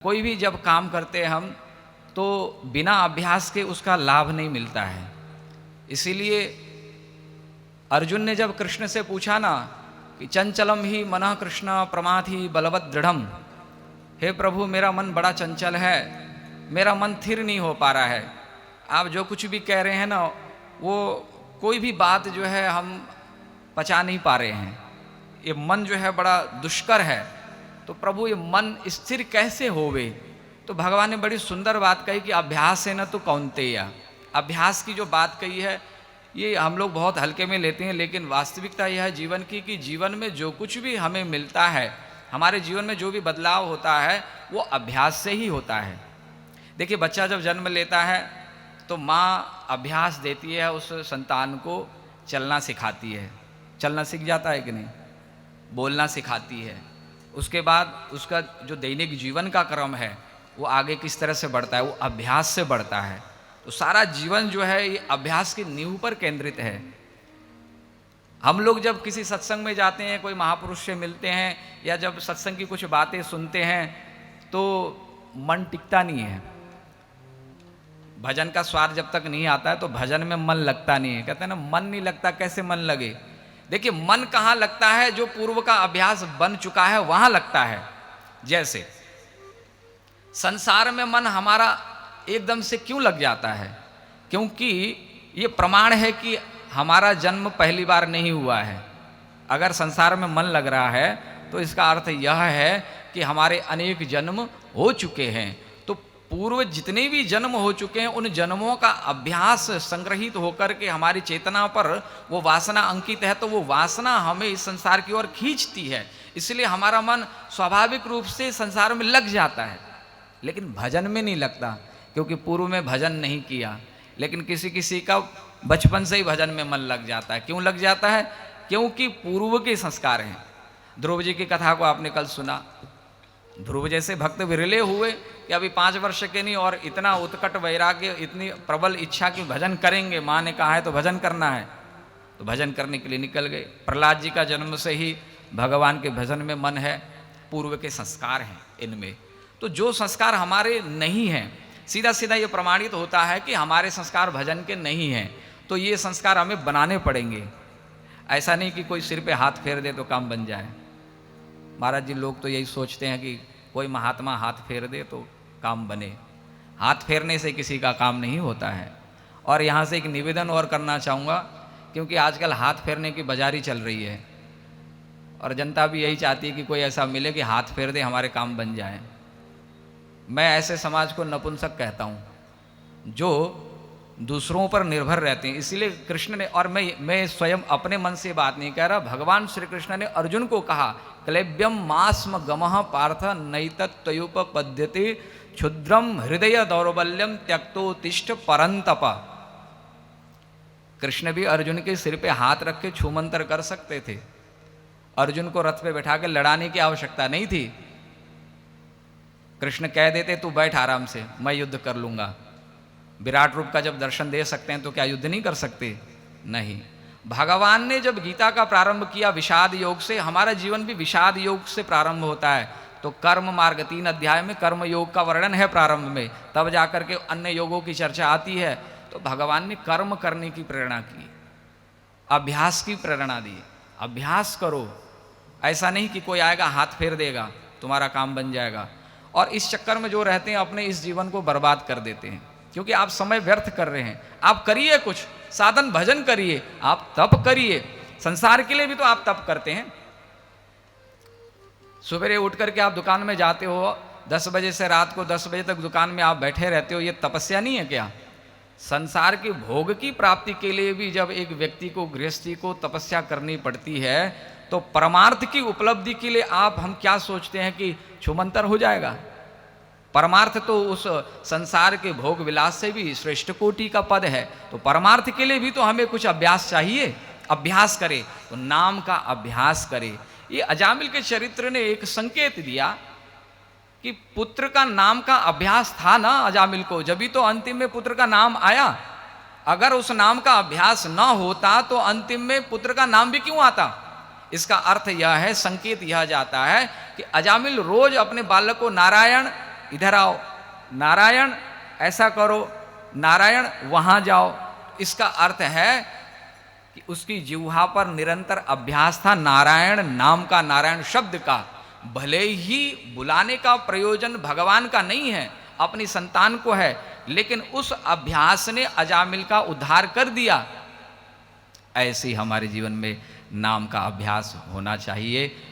कोई भी जब काम करते हैं हम तो बिना अभ्यास के उसका लाभ नहीं मिलता है। इसीलिए अर्जुन ने जब कृष्ण से पूछा ना कि चंचलम ही मनः कृष्ण प्रमाथि बलवत दृढ़म, हे प्रभु मेरा मन बड़ा चंचल है, मेरा मन स्थिर नहीं हो पा रहा है। आप जो कुछ भी कह रहे हैं ना वो कोई भी बात जो है हम पचा नहीं पा रहे हैं, ये मन जो है बड़ा दुष्कर है। तो प्रभु ये मन स्थिर कैसे होवे? तो भगवान ने बड़ी सुंदर बात कही कि अभ्यास है न तो कौन्तेय। अभ्यास की जो बात कही है ये हम लोग बहुत हल्के में लेते हैं, लेकिन वास्तविकता यह है जीवन की कि जीवन में जो कुछ भी हमें मिलता है, हमारे जीवन में जो भी बदलाव होता है वो अभ्यास से ही होता है। देखिए बच्चा जब जन्म लेता है तो माँ अभ्यास देती है, उस संतान को चलना सिखाती है। चलना सीख जाता है कि नहीं? बोलना सिखाती है। उसके बाद उसका जो दैनिक जीवन का क्रम है वो आगे किस तरह से बढ़ता है, वो अभ्यास से बढ़ता है। तो सारा जीवन जो है ये अभ्यास की नींव पर केंद्रित है। हम लोग जब किसी सत्संग में जाते हैं, कोई महापुरुष से मिलते हैं या जब सत्संग की कुछ बातें सुनते हैं तो मन टिकता नहीं है। भजन का स्वाद जब तक नहीं आता है तो भजन में मन लगता नहीं है। कहते हैं ना मन नहीं लगता, कैसे मन लगे? देखिए मन कहाँ लगता है? जो पूर्व का अभ्यास बन चुका है वहां लगता है। जैसे संसार में मन हमारा एकदम से क्यों लग जाता है? क्योंकि ये प्रमाण है कि हमारा जन्म पहली बार नहीं हुआ है। अगर संसार में मन लग रहा है तो इसका अर्थ यह है कि हमारे अनेक जन्म हो चुके हैं। तो पूर्व जितने भी जन्म हो चुके हैं उन जन्मों का अभ्यास संग्रहित होकर के हमारी चेतना पर वो वासना अंकित है, तो वो वासना हमें इस संसार की ओर खींचती है। इसलिए हमारा मन स्वाभाविक रूप से संसार में लग जाता है, लेकिन भजन में नहीं लगता, क्योंकि पूर्व में भजन नहीं किया। लेकिन किसी किसी का बचपन से ही भजन में मन लग जाता है। क्यों लग जाता है? क्योंकि पूर्व के संस्कार हैं। ध्रुव जी की कथा को आपने कल सुना। ध्रुव जैसे भक्त विरले हुए कि अभी 5 वर्ष के नहीं और इतना उत्कट वैराग्य, इतनी प्रबल इच्छा कि भजन करेंगे, माँ ने कहा है तो भजन करना है, तो भजन करने के लिए निकल गए। प्रहलाद जी का जन्म से ही भगवान के भजन में मन है, पूर्व के संस्कार हैं इनमें। तो जो संस्कार हमारे नहीं हैं, सीधा सीधा ये प्रमाणित होता है कि हमारे संस्कार भजन के नहीं हैं, तो ये संस्कार हमें बनाने पड़ेंगे। ऐसा नहीं कि कोई सिर पे हाथ फेर दे तो काम बन जाए। महाराज जी लोग तो यही सोचते हैं कि कोई महात्मा हाथ फेर दे तो काम बने। हाथ फेरने से किसी का काम नहीं होता है। और यहाँ से एक निवेदन और करना चाहूँगा, क्योंकि आजकल हाथ फेरने की बाजारी चल रही है और जनता भी यही चाहती है कि कोई ऐसा मिले कि हाथ फेर दे, हमारे काम बन जाए। मैं ऐसे समाज को नपुंसक कहता हूँ जो दूसरों पर निर्भर रहते हैं। इसीलिए कृष्ण ने, और मैं स्वयं अपने मन से बात नहीं कह रहा, भगवान श्री कृष्ण ने अर्जुन को कहा क्लेब्यम मास्म गमः पार्थ नैतत्त्वयुपपद्यते क्षुद्रम हृदय दौर्बल्यम त्यक्तोत्तिष्ठ परंतप। कृष्ण भी अर्जुन के सिर पे हाथ रख के छूमंतर कर सकते थे। अर्जुन को रथ पे बैठा के लड़ाने की आवश्यकता नहीं थी। कृष्ण कह देते तू बैठ आराम से, मैं युद्ध कर लूंगा। विराट रूप का जब दर्शन दे सकते हैं तो क्या युद्ध नहीं कर सकते? नहीं। भगवान ने जब गीता का प्रारंभ किया विषाद योग से, हमारा जीवन भी विषाद योग से प्रारंभ होता है। तो कर्म मार्ग 3 अध्याय में कर्म योग का वर्णन है प्रारंभ में, तब जाकर के अन्य योगों की चर्चा आती है। तो भगवान ने कर्म करने की प्रेरणा की, अभ्यास की प्रेरणा दी। अभ्यास करो, ऐसा नहीं कि कोई आएगा हाथ फेर देगा तुम्हारा काम बन जाएगा। और इस चक्कर में जो रहते हैं अपने इस जीवन को बर्बाद कर देते हैं, क्योंकि आप समय व्यर्थ कर रहे हैं। आप करिए कुछ साधन, भजन करिए, आप तप करिए। संसार के लिए भी तो आप तप करते हैं। सवेरे उठ करके आप दुकान में जाते हो, 10 बजे से रात को 10 बजे तक दुकान में आप बैठे रहते हो, ये तपस्या नहीं है क्या? संसार के भोग की प्राप्ति के लिए भी जब एक व्यक्ति को, गृहस्थी को तपस्या करनी पड़ती है, तो परमार्थ की उपलब्धि के लिए आप, हम क्या सोचते हैं कि छुमंतर हो जाएगा? परमार्थ तो उस संसार के भोग विलास से भी श्रेष्ठ कोटि का पद है। तो परमार्थ के लिए भी तो हमें कुछ अभ्यास चाहिए। अभ्यास करे तो नाम का अभ्यास करे। ये अजामिल के चरित्र ने एक संकेत दिया कि पुत्र का नाम का अभ्यास था ना अजामिल को, जब भी तो अंतिम में पुत्र का नाम आया। अगर उस नाम का अभ्यास न होता तो अंतिम में पुत्र का नाम भी क्यों आता? इसका अर्थ यह है, संकेत यह जाता है कि अजामिल रोज अपने बालक को नारायण इधर आओ, नारायण ऐसा करो, नारायण वहां जाओ। इसका अर्थ है कि उसकी जिह्वा पर निरंतर अभ्यास था नारायण नाम का, नारायण शब्द का। भले ही बुलाने का प्रयोजन भगवान का नहीं है, अपनी संतान को है, लेकिन उस अभ्यास ने अजामिल का उद्धार कर दिया। ऐसे ही हमारे जीवन में नाम का अभ्यास होना चाहिए।